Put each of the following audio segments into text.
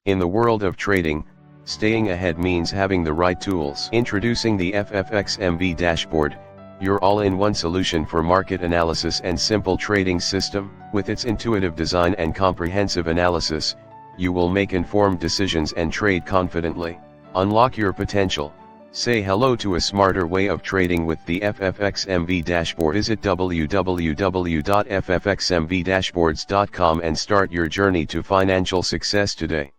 In the world of trading, staying ahead means having the right tools. Introducing the FFXMB dashboard, your all-in-one solution for market analysis and simple trading system. With its intuitive design and comprehensive analysis, you will make informed decisions and trade confidently. Unlock your potential. Say hello to a smarter way of trading with the FFXMB dashboard. Visit www.ffxmbdashboards.com and start your journey to financial success today.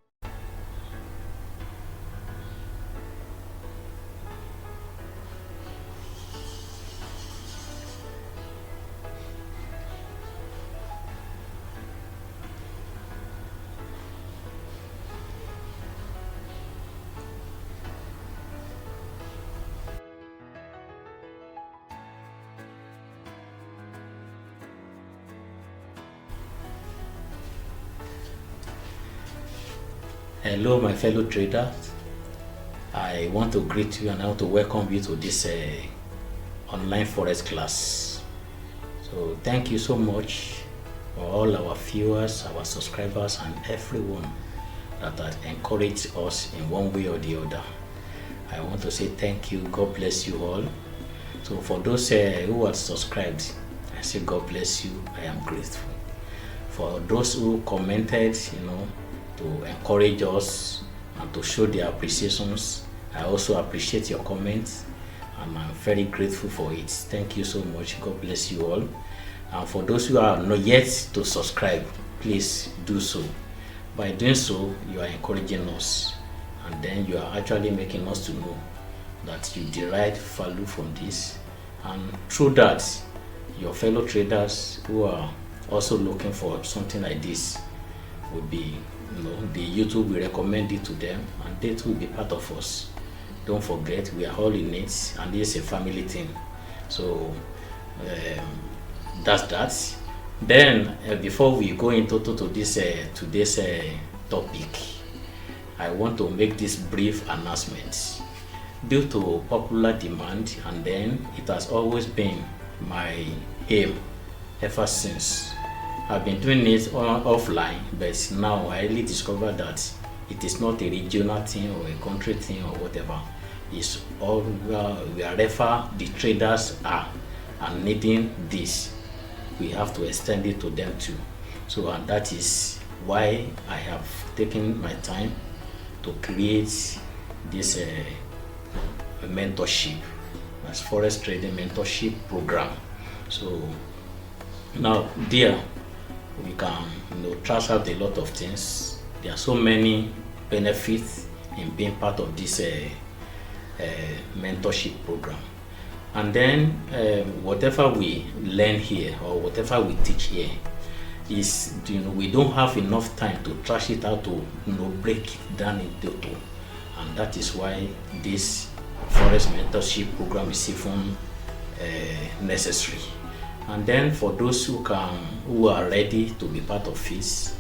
Hello my fellow traders, I want to greet you and I want to welcome you to this online forex class. So thank you so much for all our viewers, our subscribers and everyone that has encouraged us in one way or the other. I want to say thank you, God bless you all. So for those who are subscribed, I say God bless you, I am grateful. For those who commented, to encourage us and to show their appreciations, I also appreciate your comments and I'm very grateful for it. Thank you so much. God bless you all. And for those who are not yet to subscribe, please do so. By doing so, you are encouraging us and then you are actually making us to know that you derive value from this, and through that your fellow traders who are also looking for something like this would be, the YouTube will recommend it to them and they too will be part of us. Don't forget, we are all in it and it's a family thing. So that's that. Then before we go into this today's topic, I want to make this brief announcement. Due to popular demand, and then it has always been my aim ever since. I've been doing it offline, but now I really discovered that it is not a regional thing or a country thing or whatever. It's all wherever the traders are and needing this, we have to extend it to them too. So and that is why I have taken my time to create this mentorship, as forex trading mentorship program. So now there we can trash out a lot of things. There are so many benefits in being part of this mentorship program. And then whatever we learn here or whatever we teach here is, we don't have enough time to trash it out to break it down into two. And that is why this forex mentorship program is even necessary. And then for those who are ready to be part of this,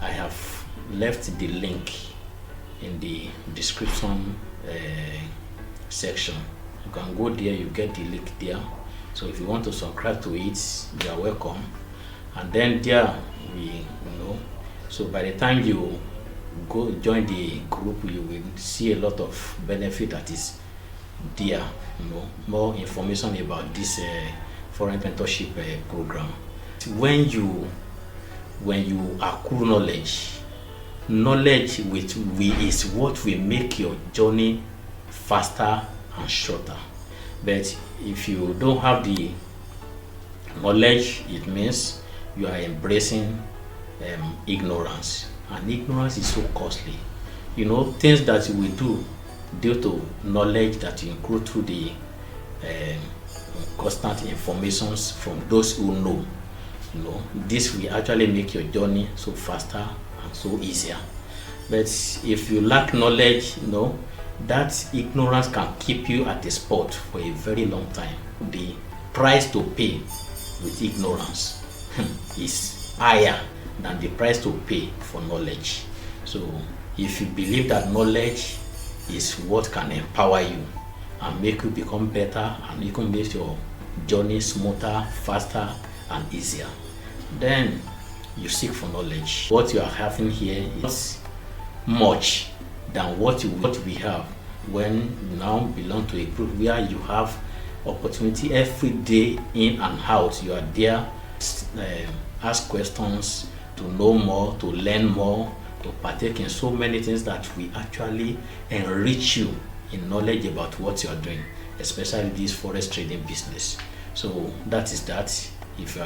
I have left the link in the description section. You can go there, you get the link there. So if you want to subscribe to it, you are welcome. And then there so by the time you go join the group, you will see a lot of benefit that is there. More information about this foreign mentorship program. When you accrue knowledge is what will make your journey faster and shorter. But if you don't have the knowledge, it means you are embracing ignorance, and ignorance is so costly. Things that you will do due to knowledge that you include through the constant informations from those who know. This will actually make your journey so faster and so easier. But if you lack knowledge, that ignorance can keep you at a spot for a very long time. The price to pay with ignorance is higher than the price to pay for knowledge. So if you believe that knowledge is what can empower you and make you become better and you can make your journey smoother, faster and easier, then you seek for knowledge. What you are having here is much than what we have when you now belong to a group where you have opportunity every day in and out. You are there, ask questions, to know more, to learn more, to partake in so many things that will actually enrich you in knowledge about what you are doing, especially this forex trading business. So that is that. If you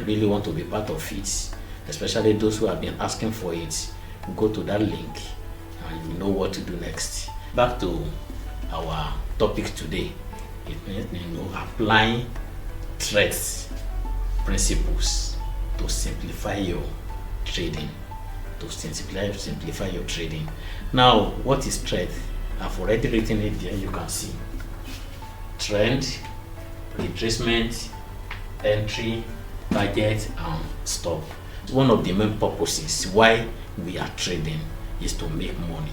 really want to be part of it, especially those who have been asking for it, go to that link and you know what to do next. Back to our topic today. It means applying T.R.E.T.S principles to simplify your trading. Simplify your trading. Now, what is T.R.E.T? I've already written it there. You can see trend, retracement, entry, target, and stop. One of the main purposes why we are trading is to make money,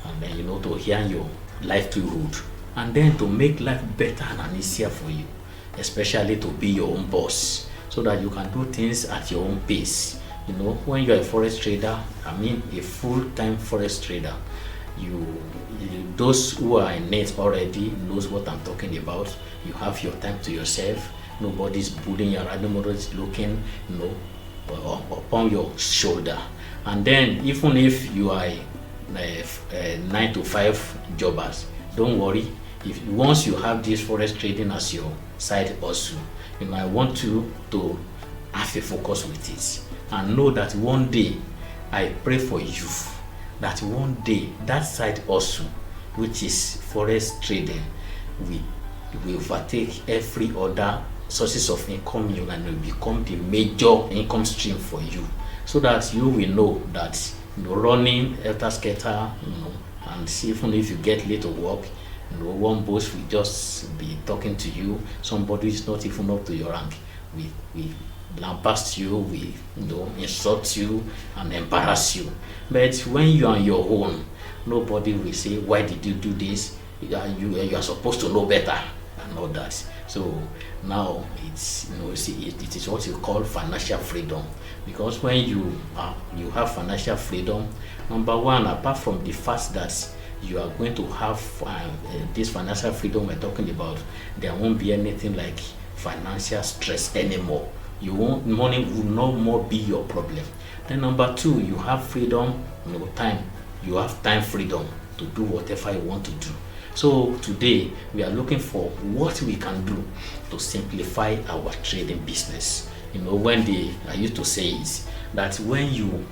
and then to hear your livelihood, and then to make life better and easier for you, especially to be your own boss, so that you can do things at your own pace. When you're a forex trader, a full-time forex trader, those who are in it already knows what I'm talking about. You have your time to yourself. Nobody's bullying you around. Nobody's looking, upon your shoulder. And then, even if you are a 9 to 5 jobbers, don't worry. Once you have this forex trading as your side hustle, I want you to have a focus with it, and know that one day, I pray for you that one day that side hustle, which is forex trading, will overtake every other sources of income and will become the major income stream for you, so that you will know that running helter skelter, and even if you get late to work, one boss will just be talking to you. Somebody is not even up to your rank. We lambast you, we insult you and embarrass you. But when you are on your own, nobody will say, why did you do this? You are supposed to know better and all that. So now it's it is what you call financial freedom, because when you have financial freedom, number one, apart from the fact that you are going to have this financial freedom we're talking about, there won't be anything like financial stress anymore. Money will no more be your problem. Then number two, you have freedom, time. You have time freedom to do whatever you want to do. So today we are looking for what we can do to simplify our trading business. I used to say is that when you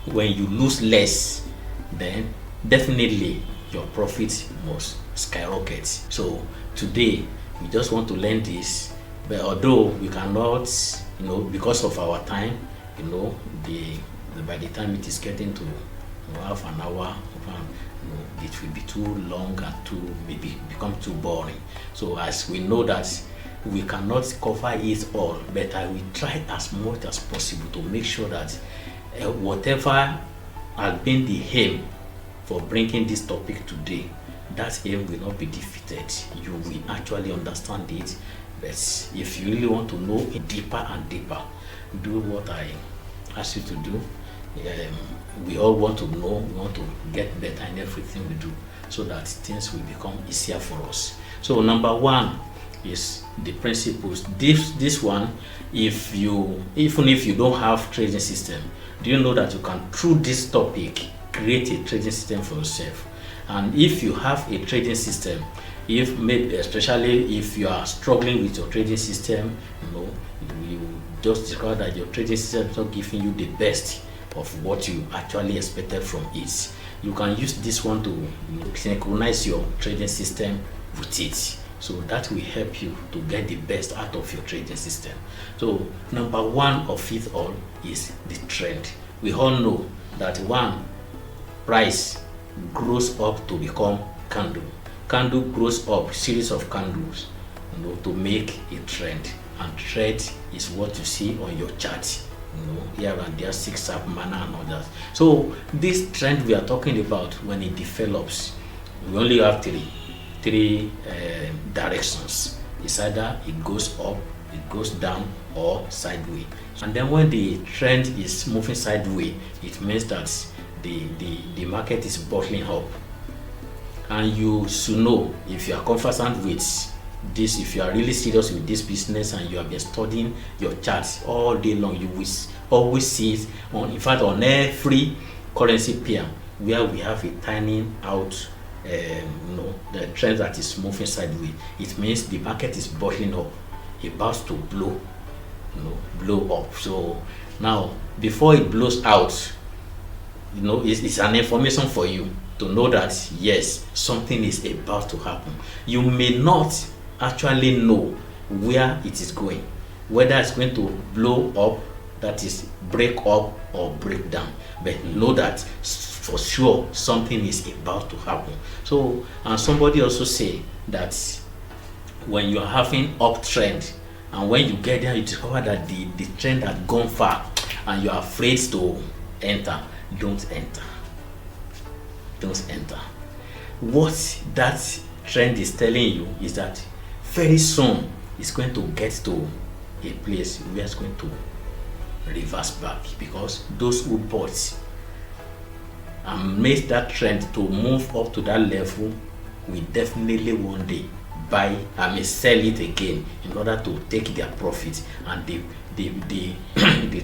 lose less, then definitely your profit must skyrocket. So today we just want to learn this, but although we cannot, because of our time, by the time it is getting to half an hour, it will be too long and maybe become too boring. So as we know that we cannot cover it all, but I will try as much as possible to make sure that whatever has been the aim for bringing this topic today, that aim will not be defeated. You will actually understand it. But if you really want to know it deeper and deeper, do what I ask you to do. We all want to know, we want to get better in everything we do, so that things will become easier for us. So number one is the principles. This one, even if you don't have trading system, do you know that you can, through this topic, create a trading system for yourself? And if you have a trading system, especially if you are struggling with your trading system, you just discover that your trading system is not giving you the best of what you actually expected from it, you can use this one to synchronize your trading system with it. So that will help you to get the best out of your trading system. So number one of it all is the trend. We all know that one, price grows up to become candle. Candle grows up, series of candles, to make a trend. And trend is what you see on your chart. Here and there, 6-up manner and all that. So this trend we are talking about, when it develops, we only have three directions. It's either it goes up, it goes down, or sideways. And then when the trend is moving sideways, it means that the market is bottling up. And you should know, if you are conversant with this, if you are really serious with this business and you have been studying your charts all day long, you will always see it on, in fact, on every currency pair where we have a turning out, the trend that is moving sideways. It means the market is bottling up, about to blow up. So now, before it blows out, it's an information for you to know that yes, something is about to happen. You may not actually know where it is going, whether it's going to blow up, that is break up or break down, but know that for sure something is about to happen. So, and somebody also say that when you are having uptrend and when you get there you discover that the trend has gone far and you are afraid to enter, don't enter. What that trend is telling you is that very soon it's going to get to a place where it's going to reverse back, because those who bought and made that trend to move up to that level will definitely one day sell it again in order to take their profit, and the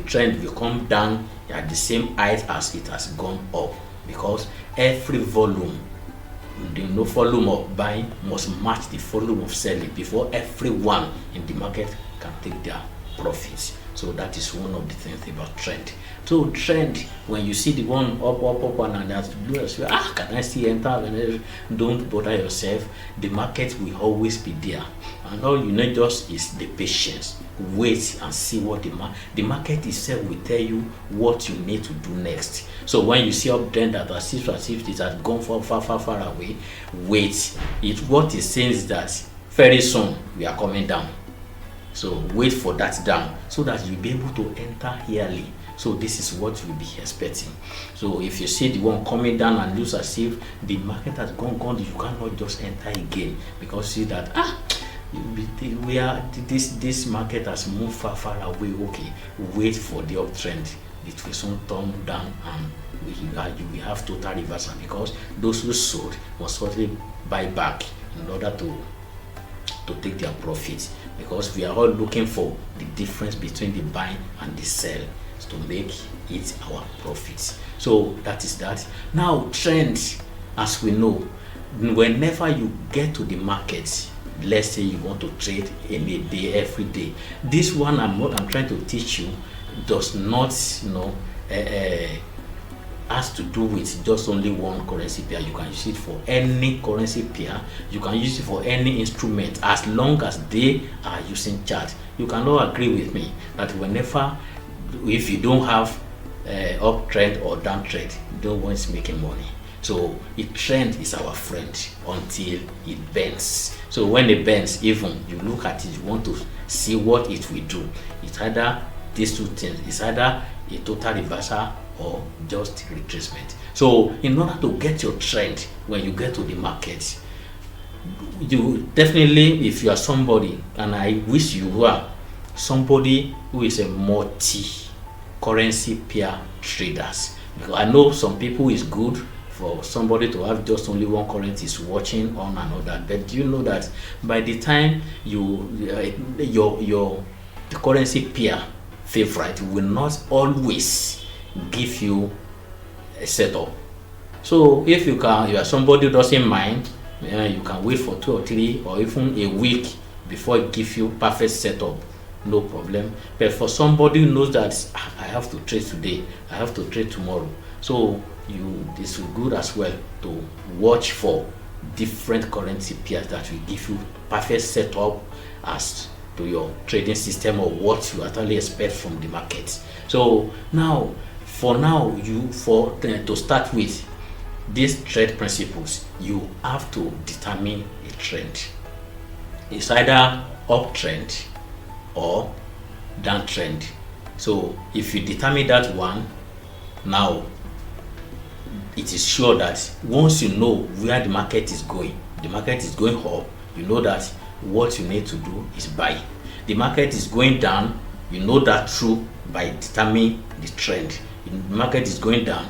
trend will come down at the same height as it has gone up, because every volume, the volume of buying must match the volume of selling before everyone in the market can take their profits. So that is one of the things about trend. So trend, when you see the one up and that's blue, can I see enter? Don't bother yourself. The market will always be there, and all you need just is the patience. Wait and see what the market itself will tell you what you need to do next. So when you see uptrend that as if it has gone far away, wait. What is saying is that very soon we are coming down. So wait for that down so that you'll be able to enter early. So this is what you'll be expecting. So if you see the one coming down and looks as if the market has gone, you cannot just enter again, because see that this market has moved far away. Okay, wait for the uptrend. It will soon turn down and you will have total reversal, because those who sold must certainly buy back in order to take their profits, because we are all looking for the difference between the buy and the sell to make it our profits. So that is that. Now trends, as we know, whenever you get to the market, let's say you want to trade in a day, every day, this one I'm trying to teach you does not has to do with just only one currency pair. You can use it for any currency pair. You can use it for any instrument, as long as they are using chart. You cannot agree with me that whenever, if you don't have uptrend or downtrend, you don't want to making money. So a trend is our friend until it bends. So when it bends, even you look at it, you want to see what it will do. It's either these two things. It's either a total reversal or just retracement. So in order to get your trend when you get to the market, you definitely, if you are somebody, and I wish you are somebody who is a multi-currency pair traders, because I know some people is good for somebody to have just only one currency is watching on and all that, but do you know that by the time your currency pair favorite will not always give you a setup. So if you are somebody who doesn't mind, you can wait for 2 or 3 or even a week before it gives you perfect setup, no problem. But for somebody who knows that I have to trade today, I have to trade tomorrow, so this is good as well to watch for different currency pairs that will give you perfect setup as to your trading system or what you actually expect from the market. So now, to start with these trade principles, you have to determine a trend. It's either uptrend or downtrend. So if you determine that one, now it is sure that once you know where the market is going up, you know that what you need to do is buy. The market is going down, you know that through by determining the trend. The market is going down,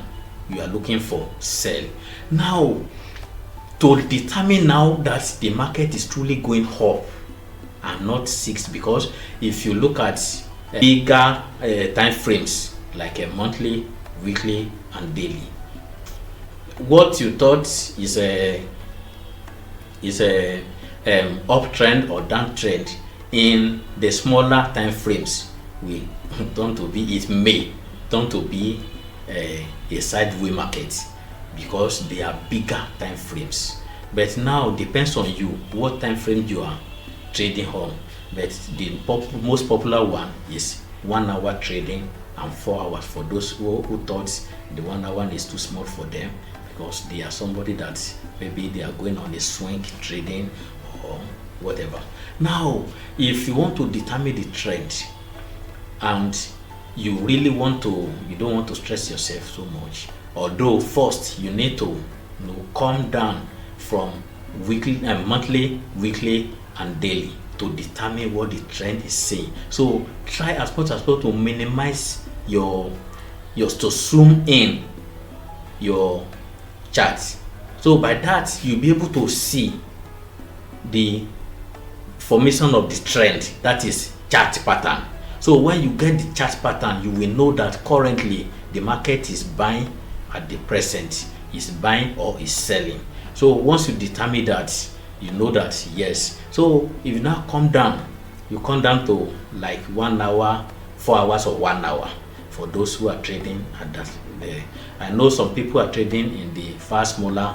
you are looking for sell. Now, to determine now that the market is truly going up and not 6, because if you look at bigger time frames like a monthly, weekly, and daily, what you thought is a uptrend or downtrend in the smaller time frames will turn to be, it may turn to be a sideways market because they are bigger time frames. But now depends on you what time frame you are trading on. But the most popular one is 1 hour trading and 4 hours for those who thought the 1 hour is too small for them, because they are somebody that maybe they are going on a swing trading or whatever. Now, if you want to determine the trend and you really want to, you don't want to stress yourself so much, although first you need to come down from weekly and monthly, weekly, and daily to determine what the trend is saying. So try as much as possible to minimize your to zoom in your chart. So by that you'll be able to see the formation of the trend, that is chart pattern. So when you get the chart pattern, you will know that currently the market is buying at the present, is buying or is selling. So once you determine that, you know that yes. So if you now come down, you come down to like 1 hour, 4 hours, or 1 hour for those who are trading at that. I know some people are trading in the far smaller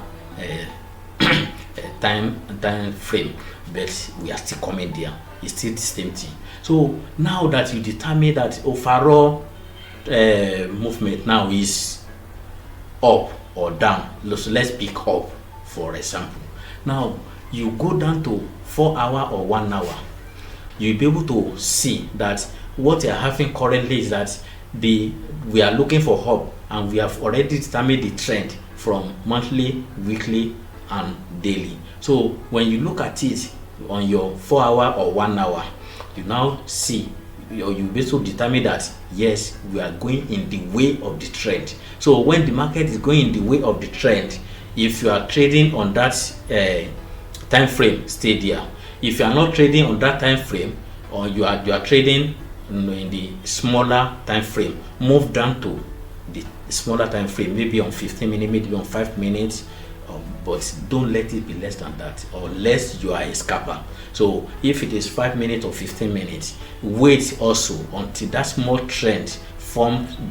time frame, but we are still coming there. It's still the same thing. So now that you determine that overall movement now is up or down, so let's pick up for example. Now you go down to 4 hour or 1 hour, you'll be able to see that what you are having currently is that we are looking for up, and we have already determined the trend from monthly, weekly, and daily. So when you look at it on your 4 hour or 1 hour, you now see, or you basically determine that yes, we are going in the way of the trend. So when the market is going in the way of the trend, if you are trading on that time frame, stay there. If you are not trading on that time frame, or you are trading in the smaller time frame, move down to the smaller time frame, maybe on 15 minutes, maybe on 5 minutes, but don't let it be less than that, unless you are a scalper. So if it is 5 minutes or 15 minutes, wait also until that small trend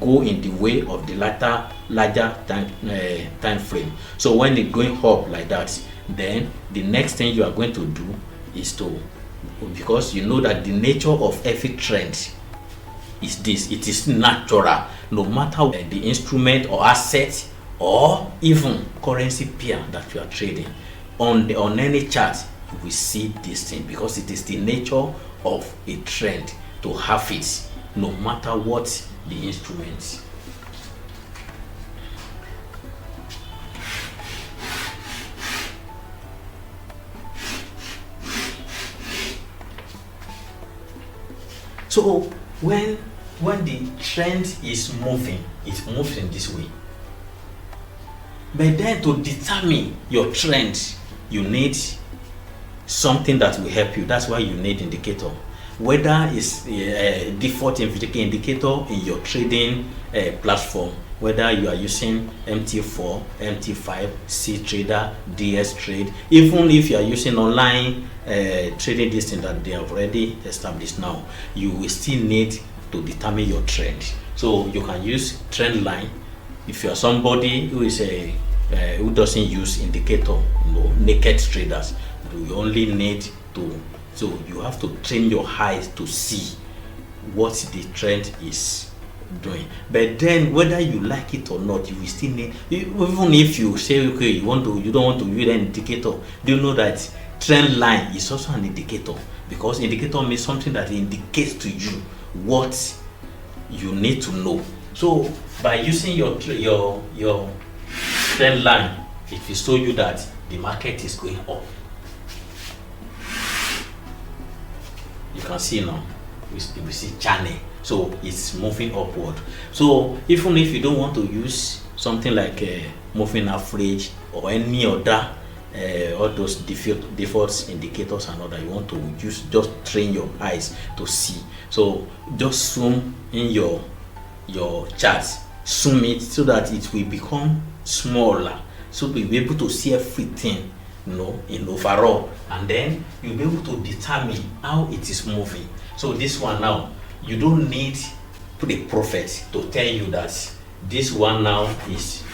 go in the way of the larger time frame. So when it's going up like that, then the next thing you are going to do is to, because you know that the nature of every trend is this, it is natural, no matter the instrument or asset or even currency pair that you are trading on any chart, you will see this thing, because it is the nature of a trend to have it, no matter what the instrument. So when the trend is moving, it moves in this way. But then to determine your trend, you need something that will help you. That's why you need indicator. Whether it's a default indicator in your trading platform, whether you are using MT4, MT5, C-Trader, DS-Trade, even if you are using online trading this thing that they have already established now, you will still need to determine your trend. So you can use trend line. If you are somebody who is who doesn't use indicator, naked traders, you only need to, so you have to train your eyes to see what the trend is doing. But then whether you like it or not, you will still need, even if you say okay, you don't want to use an indicator, do you know that trend line is also an indicator? Because indicator means something that indicates to you what you need to know. So by using your trend line, it will show you that the market is going up. You can see now, we see channel, so it's moving upward. So even if you don't want to use something like moving average or any other all those default indicators and all that, you want to just train your eyes to see. So just zoom in your charts, zoom it so that it will become smaller, so you'll be able to see everything, you know, in overall, and then you'll be able to determine how it is moving. So this one now, you don't need the prophet to tell you that this one now is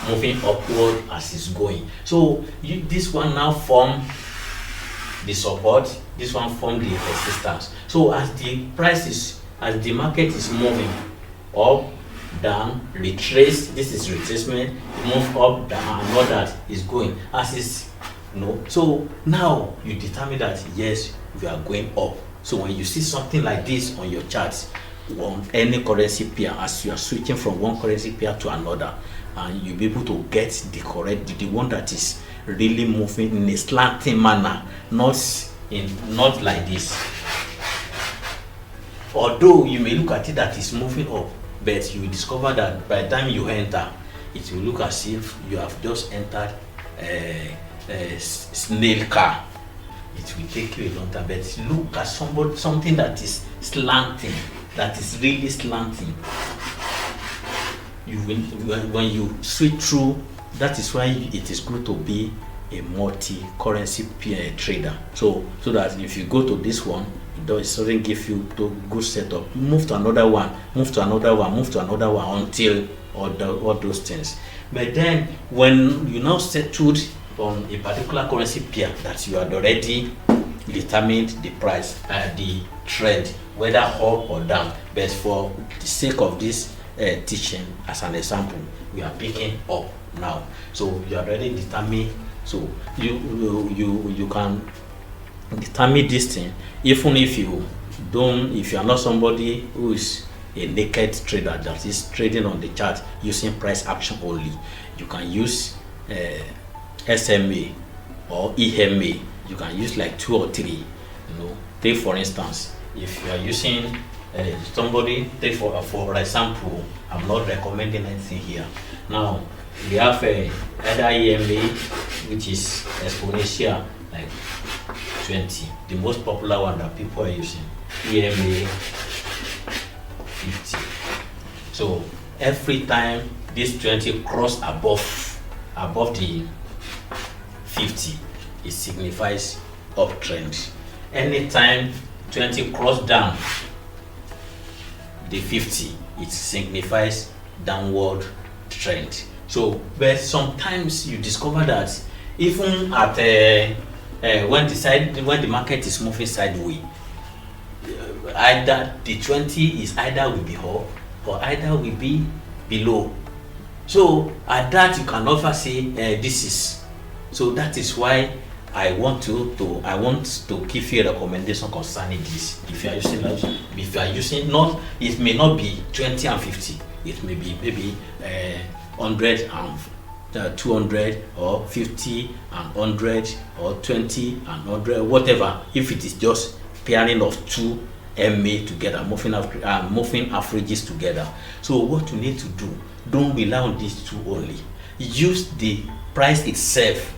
moving upward as it's going. So this one now form the support, this one form the resistance. So as the market is moving up, down, retrace, this is retracement, move up, down, and all that is going as is, you know. So now you determine that yes, we are going up. So when you see something like this on your charts on any currency pair, as you are switching from one currency pair to another, and you'll be able to get the correct, the one that is really moving in a slanting manner, not like this. Although you may look at it that is moving up, but you will discover that by the time you enter, it will look as if you have just entered a snail car. It will take you a long time, but look at something that is slanting, that is really slanting. You will, when you switch through, that is why it is good to be a multi-currency trader. So that if you go to this one, it doesn't give you the good setup. Move to another one, move to another one, move to another one until all those things. But then when you now settled on a particular currency pair that you had already determined the price, the trend, whether up or down, but for the sake of this teaching as an example, we are picking up now. So you already determined. So you can determine this thing, even if you are not somebody who is a naked trader that is trading on the chart using price action only. You can use SMA or EMA. You can use like 2 or 3. You know, take for instance, if you are using somebody, take for example, I'm not recommending anything here. Now we have either EMA, which is exponential, like 20, the most popular one that people are using. EMA 50. So every time this 20 cross above the 50, it signifies uptrend. Anytime 20 cross down the 50, it signifies downward trend. So, but sometimes you discover that even at when the market is moving sideways, either the 20 is either will be up or either will be below. So at that you can never say this is. So that is why I want to give you a recommendation concerning this. If you are using not, it may not be 20 and 50. It may be maybe 100 and 200 or 50 and 100 or 20 and 100, whatever. If it is just pairing of 2 MA together, moving averages together. So what you need to do, don't rely on these two only. Use the price itself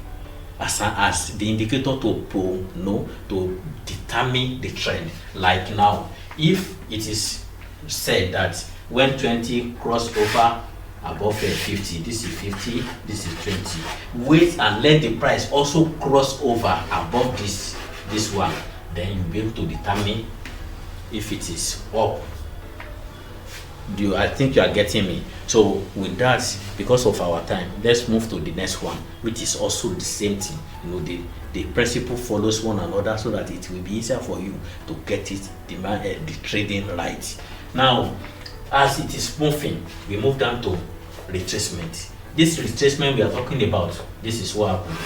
as the indicator to determine the trend. Like now, if it is said that when 20 cross over above 50, this is 50, this is 20, wait and let the price also cross over above this one, then you'll be able to determine if it is up. I think you are getting me? So with that, because of our time, let's move to the next one, which is also the same thing. You know, the principle follows one another so that it will be easier for you to get it, the trading right. Now, as it is moving, we move down to retracement. This retracement we are talking about, this is what happened.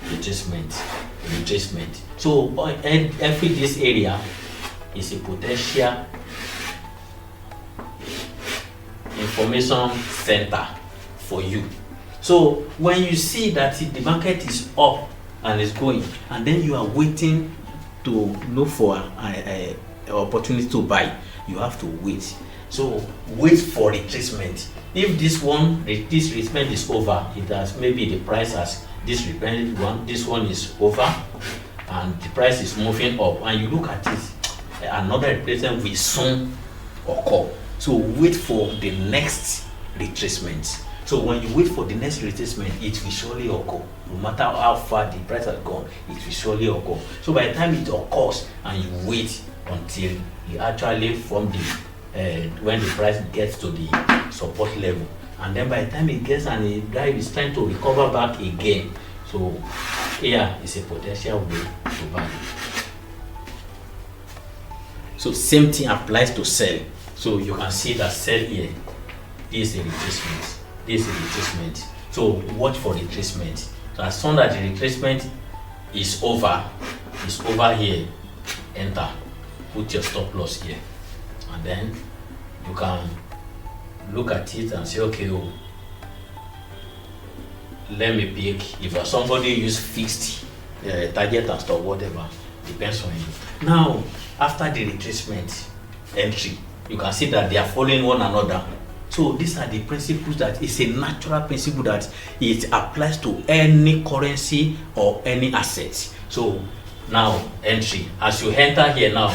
Retracement. So every this area is a potential information center for you. So when you see that the market is up and is going, and then you are waiting to look for an opportunity to buy, you have to wait. So wait for retracement. if this retracement is over, it has maybe the price has this one is over, and the price is moving up, and you look at it, another retracement will soon occur. So wait for the next retracement. So when you wait for the next retracement, it will surely occur. No matter how far the price has gone, it will surely occur. So by the time it occurs and you wait until you actually form the when the price gets to the support level, and then by the time it gets and the drive is trying to recover back again, so here is a potential way to buy. So same thing applies to sell. So you can see that sell here, this is a retracement, this is a retracement. So watch for retracement. So as soon as the retracement is over here, enter, put your stop loss here, and then you can look at it and say, okay, oh, let me pick. If somebody use fixed target and stop, whatever, depends on you. Now after the retracement entry, you can see that they are following one another. So these are the principles that is a natural principle that it applies to any currency or any asset. So now entry, as you enter here now,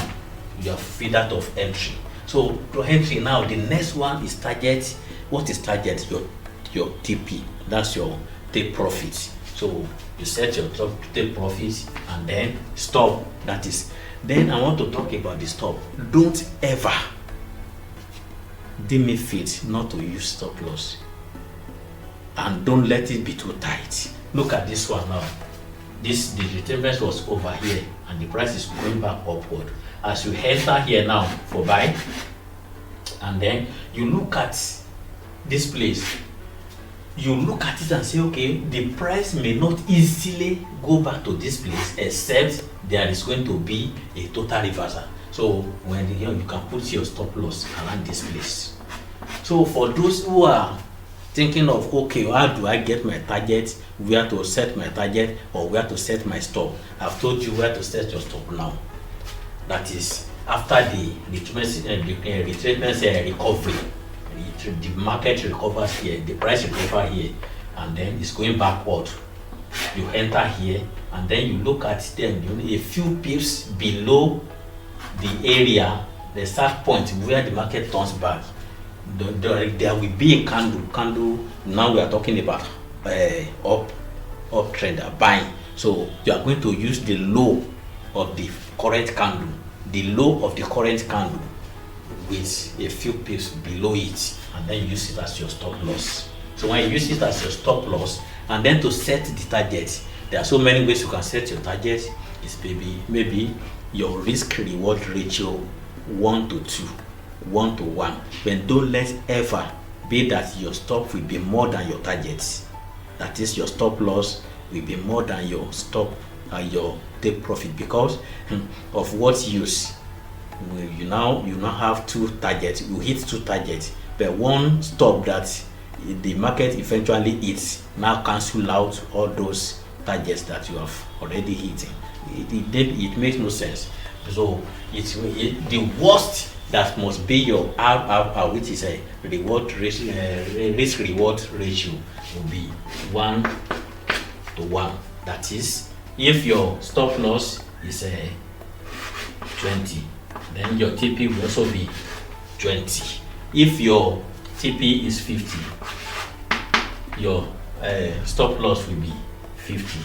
you have feed out of entry. So to entry now, the next one is target. What is target? Your TP. That's your take profit. So you set your top take profit and then stop. That is. Then I want to talk about the stop. Don't ever deem it fit not to use stop loss, and don't let it be too tight. Look at this one now. The retracement was over here and the price is going back upward. As you enter here now for buy, and then you look at this place, you look at it and say, okay, the price may not easily go back to this place except there is going to be a total reversal. So when you can put your stop loss around this place. So for those who are thinking of, okay, how do I get my target, where to set my target, or where to set my stop, I've told you where to set your stop now. That is after the retracement recovery, the market recovers here, the price recovers here, and then it's going backward. You enter here and then you look at them, a few pips below the area, the start point where the market turns back. There will be a candle. Now we are talking about up trend buying. So you are going to use the low of the current candle, with a few pips below it, and then you use it as your stop loss. So when you use it as your stop loss, and then to set the target, there are so many ways you can set your target. It's maybe your risk reward ratio 1 to 2, 1 to 1. But don't let ever be that your stop will be more than your targets. That is, your stop loss will be more than your stop and your take profit, because of what use. You now have two targets. You hit two targets, but one stop that the market eventually hits now cancel out all those targets that you have already hit. It makes no sense. So the worst that must be your RRR, which is a risk reward ratio, will be 1 to 1. That is, if your stop loss is 20, then your TP will also be 20. If your TP is 50, your stop loss will be 50.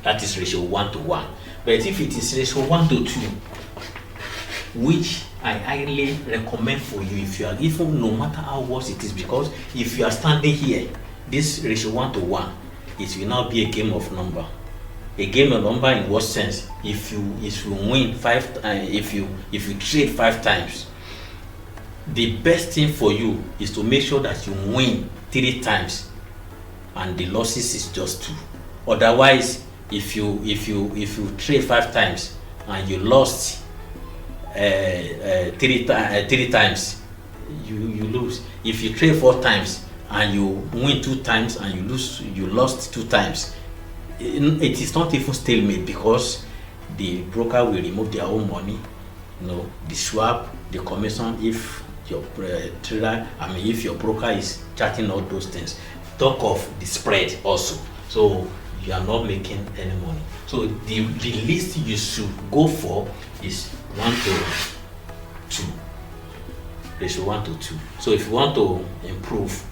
That is ratio 1 to 1. But if it is ratio 1 to 2, which I highly recommend for you, if you are, even no matter how worse it is, because if you are standing here, this ratio 1 to 1, it will now be a game of number. A game of number in what sense? If you win if you trade 5 times, the best thing for you is to make sure that you win 3 times and the losses is just 2. Otherwise, if you trade 5 times and you lost 3 times, you lose. If you trade 4 times and you win 2 times and you lost 2 times, it is not even stalemate, because the broker will remove their own money, the swap, the commission, if your trader, if your broker is charging all those things, talk of the spread also. So you are not making any money. So the least you should go for is 1 to 2, ratio 1 to 2. So if you want to improve,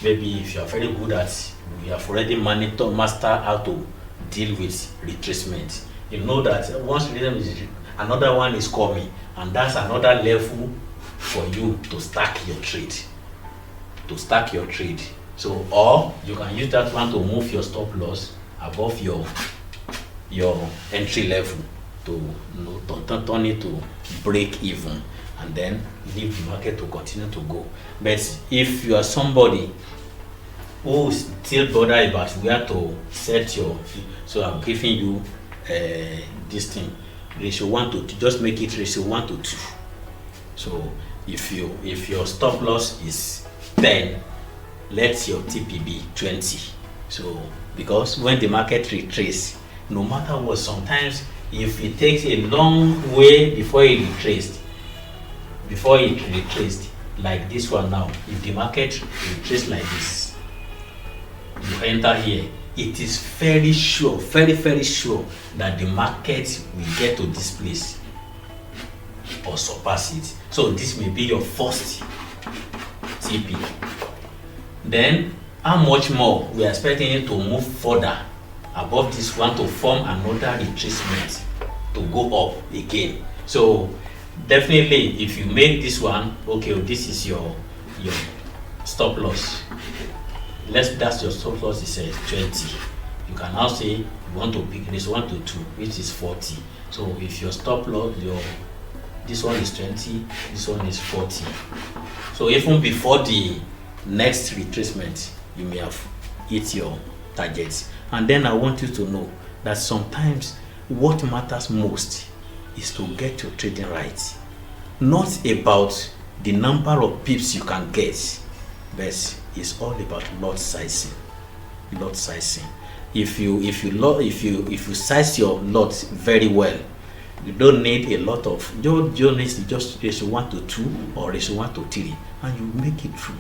maybe if you are very good at, you have already master how to deal with retracement. You know that once another one is coming, and that's another level for you to stack your trade. So, or you can use that one to move your stop loss above your entry level to turn it to break even, and then leave the market to continue to go. But if you are somebody who is still bothered about where to set your, so I'm giving you this thing, ratio 1 to 2, just make it ratio 1 to 2. So if your stop loss is 10, let your TP be 20. So because when the market retraces, no matter what, sometimes if it takes a long way before it retraced, like this one now, if the market retraces like this, you enter here, it is very sure, very, very sure that the market will get to this place or surpass it. So this may be your first TP. Then how much more we are expecting it to move further above this one to form another retracement to go up again. So definitely if you make this one, okay, this is your stop loss. That's your stop loss is 20. You can now say you want to pick this 1 to 2, which is 40. So if your stop loss, this one is 20, this one is 40. So even before the next retracement, you may have hit your targets. And then I want you to know that sometimes what matters most is to get your trading right. Not about the number of pips you can get, but it's all about lot sizing. If you size your lot very well, you don't need a lot of, you need to just ratio 1 to 2 or ratio 1 to 3, and you make it through.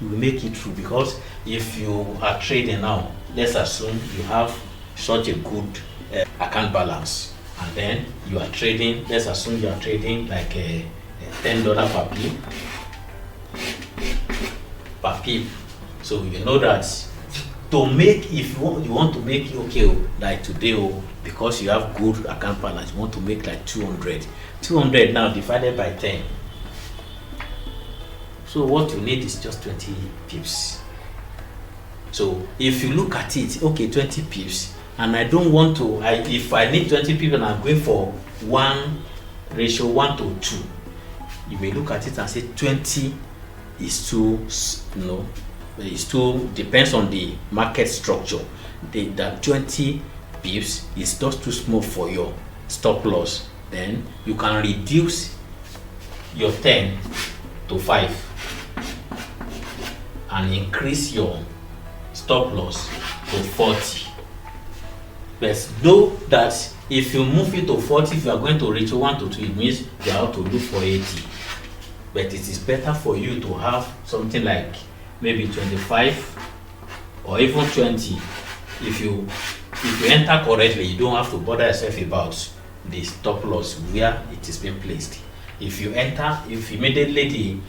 You will make it through, because if you are trading now, let's assume you have such a good account balance, and then you are trading, let's assume you are trading like a $10 per pip. So you know that to make, if you want to make it okay, like today, because you have good account balance, you want to make like 200 now divided by 10. So what you need is just 20 pips. So if you look at it, okay, 20 pips, and I don't want to, if I need 20 pips and I'm going for ratio 1 to 2, you may look at it and say 20 is too, it's too, depends on the market structure. That 20 pips is just too small for your stop loss. Then you can reduce your 10 to 5 and increase your stop loss to 40. But know that if you move it to 40, if you are going to reach 1 to 2, it means you have to look for 80. But it is better for you to have something like maybe 25 or even 20. If you enter correctly, you don't have to bother yourself about the stop loss where it is being placed. If you enter, if immediately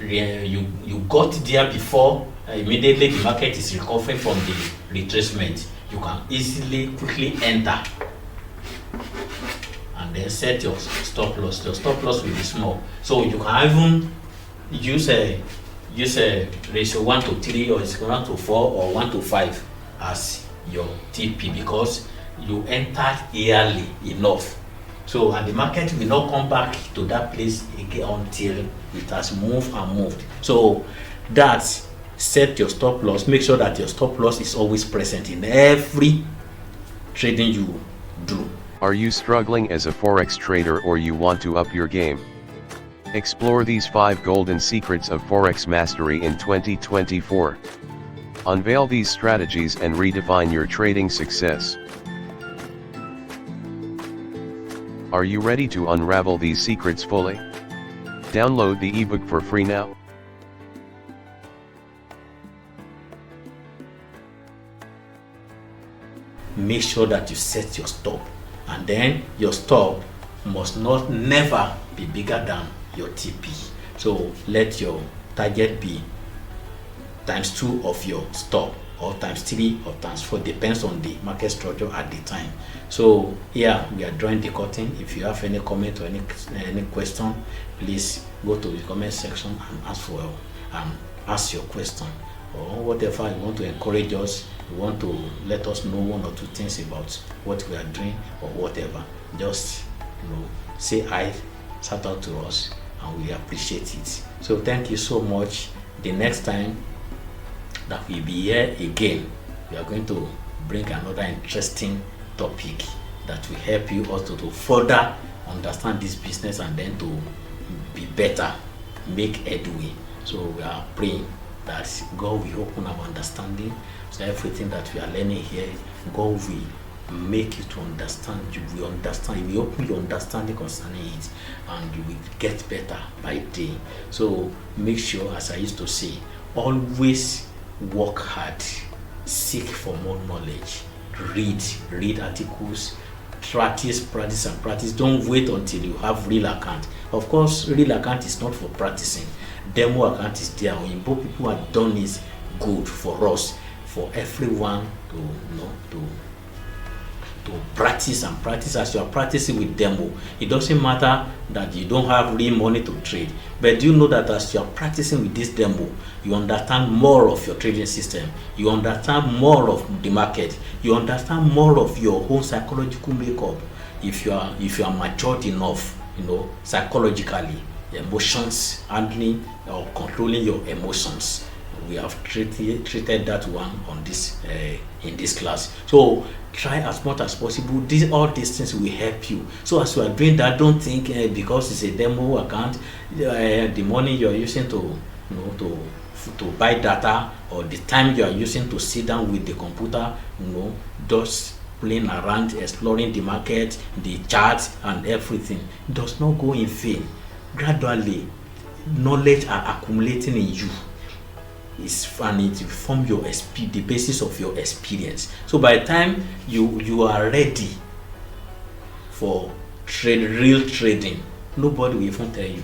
you got there before, immediately the market is recovering from the retracement, you can easily, quickly enter and then set your stop loss. Your stop loss will be small, so you can even use a ratio 1 to 3 or 1 to 4 or 1 to 5 as your TP, because you entered early enough. So, and the market will not come back to that place again until it has moved and moved. So that, set your stop loss. Make sure that your stop loss is always present in every trading you do. Are you struggling as a forex trader, or you want to up your game? Explore these 5 golden secrets of forex mastery in 2024. Unveil these strategies and redefine your trading success. Are you ready to unravel these secrets fully? Download the ebook for free now. Make sure that you set your stop, and then your stop must not never be bigger than your TP. So let your target be ×2 of your stop, or ×3 or ×4, depends on the market structure at the time. So here we are drawing the curtain. If you have any comment or any question, please go to the comment section and ask your question, or whatever you want to encourage us. You want to let us know 1 or 2 things about what we are doing or whatever, just say hi, shout out to us, and we appreciate it. So thank you so much. The next time that we'll be here again, we are going to bring another interesting topic that will help you also to further understand this business, and then to be better, make headway. So we are praying that God will open our understanding, so everything that we are learning here, God will make you to understand. You will understand, you will open your understanding concerning it, and you will get better by day. So make sure, as I used to say, always work hard, seek for more knowledge, read articles, practice. Don't wait until you have real account. Of course, real account is not for practicing. Demo account is there. Oyinbo people have done is good for us, for everyone to practice and practice. As you are practicing with demo, it doesn't matter that you don't have real money to trade, but do you know that as you are practicing with this demo, you understand more of your trading system, you understand more of the market, you understand more of your whole psychological makeup. If you are matured enough, psychologically, emotions, handling or controlling your emotions. We have treated that one on this in this class. So try as much as possible. All these things will help you. So as you are doing that, don't think because it's a demo account, the money you are using to buy data, or the time you are using to sit down with the computer, just playing around, exploring the market, the charts and everything, does not go in vain. Gradually, knowledge are accumulating in you. And it will form the basis of your experience. So by the time you are ready for real trading, nobody will even tell you.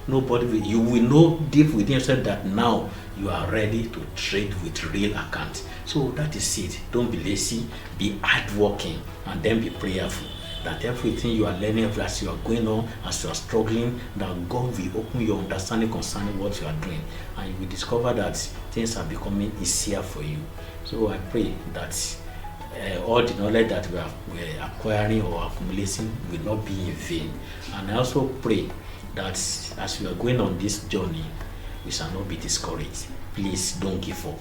You will know deep within yourself that now you are ready to trade with real account. So that is it. Don't be lazy, be hardworking, and then be prayerful that everything you are learning as you are going on, as you are struggling, that God will open your understanding concerning what you are doing, and you will discover that things are becoming easier for you. So I pray that all the knowledge that we are acquiring or accumulating will not be in vain. And I also pray that as we are going on this journey, we shall not be discouraged. Please don't give up.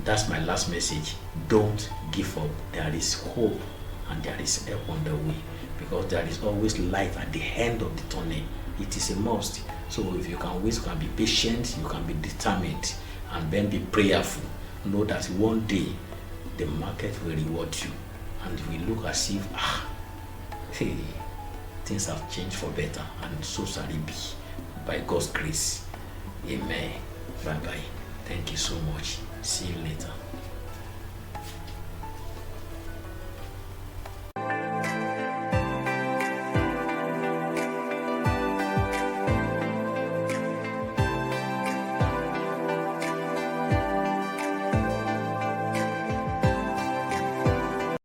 That's my last message. Don't give up. There is hope and there is help on the way, because there is always light at the end of the tunnel. It is a must. So if you can wait, you can be patient, you can be determined, and then be prayerful. Know that one day the market will reward you, and it will look as if hey, things have changed for better, and so shall it be by God's grace. Amen. Bye bye. Thank you so much. See you later.